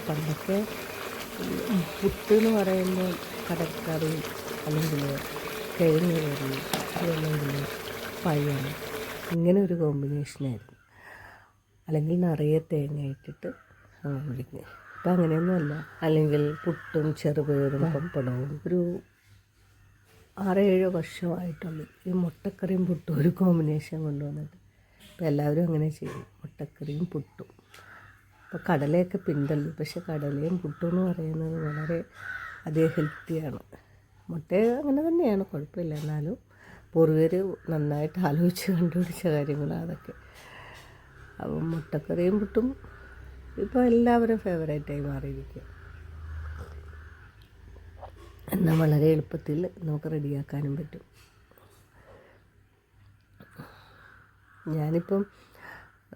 പണ്ടൊക്കെ പുട്ട് എന്ന് പറയുമ്പോൾ കടൽക്കറി അല്ലെങ്കിൽ കിഴങ്ങ് കറി അതല്ലെങ്കിൽ പഴം ഇങ്ങനെ ഒരു കോമ്പിനേഷനായിരുന്നു. അല്ലെങ്കിൽ നിറയെ തേങ്ങ ഇട്ടിട്ട് വിളിക്കുക. ഇപ്പം അങ്ങനെയൊന്നുമല്ല. അല്ലെങ്കിൽ പുട്ടും ചെറുപയറും പപ്പടവും. ഒരു 6-7 വർഷമായിട്ടുള്ളൂ ഈ മുട്ടക്കറിയും പുട്ടും ഒരു കോമ്പിനേഷൻ കൊണ്ടുവന്നിട്ട്. ഇപ്പം എല്ലാവരും അങ്ങനെ ചെയ്യും, മുട്ടക്കറിയും പുട്ടും. ഇപ്പോൾ കടലയൊക്കെ പിന്തള്ളി, പക്ഷെ കടലയും പുട്ടും എന്ന് പറയുന്നത് വളരെ അധികം ഹെൽത്തിയാണ്. മുട്ട അങ്ങനെ തന്നെയാണ്, കുഴപ്പമില്ല. എന്നാലും പൂർവ്വർ നന്നായിട്ട് ആലോചിച്ച് കണ്ടുപിടിച്ച കാര്യങ്ങളാണ് അതൊക്കെ. അപ്പം മുട്ടക്കറിയും പുട്ടും ഇപ്പോൾ എല്ലാവരും ഫേവറേറ്റായി മാറിയിരിക്കും. എന്നാൽ വളരെ എളുപ്പത്തിൽ നമുക്ക് റെഡിയാക്കാനും പറ്റും. ഞാനിപ്പം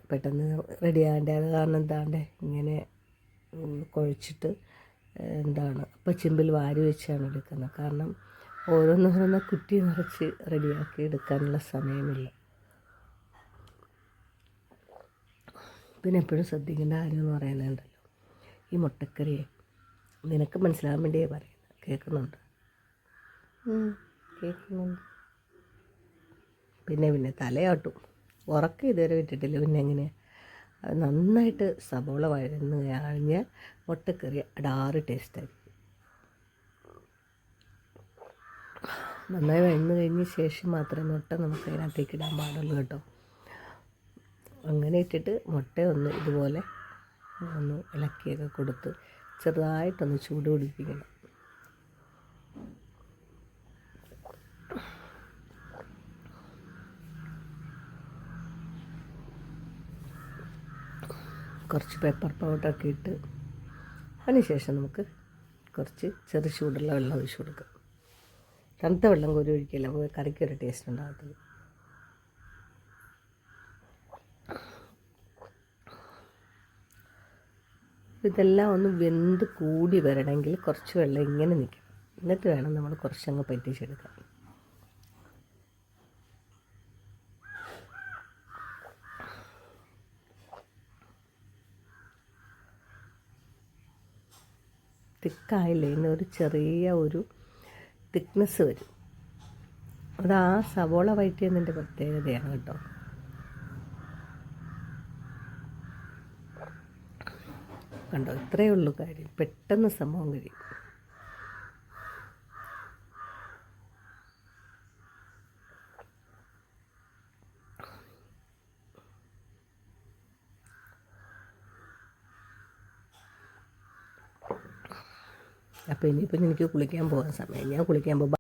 പെട്ടെന്ന് റെഡിയാകേണ്ട കാരണം എന്താണ്ട് ഇങ്ങനെ കുഴച്ചിട്ട് അപ്പം ചിമ്പിൽ വാരി വെച്ചാണ് എടുക്കുന്നത്. കാരണം ഓരോന്നോരോന്ന് കുറ്റി നിറച്ച് റെഡിയാക്കി എടുക്കാനുള്ള സമയമില്ല. പിന്നെ എപ്പോഴും ശ്രദ്ധിക്കേണ്ട കാര്യം എന്ന് പറയുന്നുണ്ടല്ലോ, ഈ മുട്ടക്കറിയെ നിനക്ക് മനസ്സിലാകാൻ വേണ്ടിയേ പറയുന്നത്. കേൾക്കുന്നുണ്ട്. പിന്നെ തലയാട്ടും. ഉറക്കം ഇതുവരെ വിട്ടിട്ടില്ല. പിന്നെ എങ്ങനെയാണ് നന്നായിട്ട് സബോള വഴന്ന് കഴിഞ്ഞാൽ മുട്ടക്കറി അടാറ് ടേസ്റ്റായിരിക്കും. നന്നായി വഴന്ന് കഴിഞ്ഞ ശേഷം മാത്രമേ മുട്ട നമുക്ക് അതിനകത്തേക്ക് ഇടാൻ പാടുള്ളൂ കേട്ടോ. അങ്ങനെ ഇട്ടിട്ട് മുട്ട ഒന്ന് ഇതുപോലെ ഒന്ന് ഇളക്കിയൊക്കെ കൊടുത്ത് ചെറുതായിട്ടൊന്ന് ചൂട് പിടിപ്പിക്കണം. കുറച്ച് പെപ്പർ പൗഡറൊക്കെ ഇട്ട് അതിനുശേഷം നമുക്ക് കുറച്ച് ചെറു ചൂടുള്ള വെള്ളം ഒഴിച്ച് കൊടുക്കാം. തണുത്ത വെള്ളം കോരി ഒഴിക്കില്ല, അപ്പോൾ കറിക്കൊരു ടേസ്റ്റ് ഉണ്ടാകത്തില്ല. ഇതെല്ലാം ഒന്ന് വെന്ത് കൂടി വരണമെങ്കിൽ കുറച്ച് വെള്ളം ഇങ്ങനെ നിൽക്കണം. എന്നിട്ട് വേണം നമ്മൾ കുറച്ചങ്ങ് പറ്റിച്ചെടുക്കാൻ. തിക്കായില്ലേ, ഒരു ചെറിയ ഒരു തിക്നെസ് വരും. അത് ആ സവോള വഴറ്റിയതിൻ്റെ പ്രത്യേകതയാണ് കേട്ടോ. കണ്ടോ, ഇത്രയേ ഉള്ളൂ കാര്യം. പെട്ടെന്ന് സംഭവം കഴിയും. അപ്പോൾ ഇനിയിപ്പം എനിക്ക് കുളിക്കാൻ പോകാൻ സമയം. ഞാൻ കുളിക്കാൻ പോകുമ്പോൾ